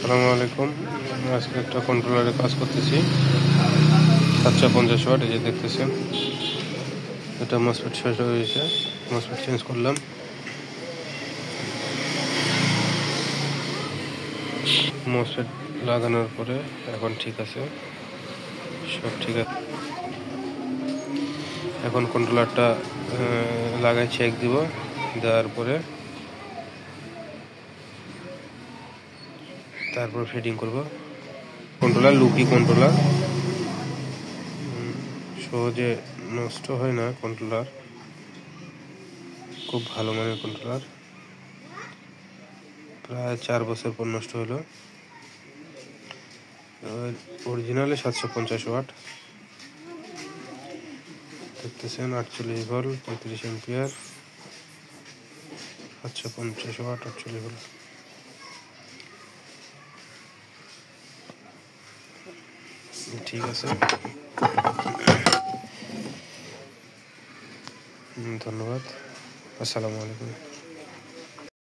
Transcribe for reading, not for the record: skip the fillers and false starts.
আসসালামু আলাইকুম। আজকে একটা কন্ট্রোলারে কাজ করতেছি 750 ওয়াট। এই যে দেখতেছেন, এটা মসফেট শেষ হয়ে গেছে, মসফেট চেঞ্জ করলাম। মসফেট লাগানোর পরে এখন ঠিক আছে, সব ঠিক আছে। এখন কন্ট্রোলারটা লাগাই চেক দিব, দেওয়ার পরে তারপর ফিটিং করব। কন্ট্রোলার লুপি কন্ট্রোলার, সহজে নষ্ট হয় না। কন্ট্রোলার খুব ভালো মানের কন্ট্রোলার, প্রায় 4 বছর পর নষ্ট হলো। অরিজিনালে 750 ওয়াট দেখতেছেন, 48 ভোল্ট, 33 এম্পিয়ার, 750 ওয়াট, 48 ভোল্ট। ঠিক আছে, ধন্যবাদ। আসসালামু আলাইকুম।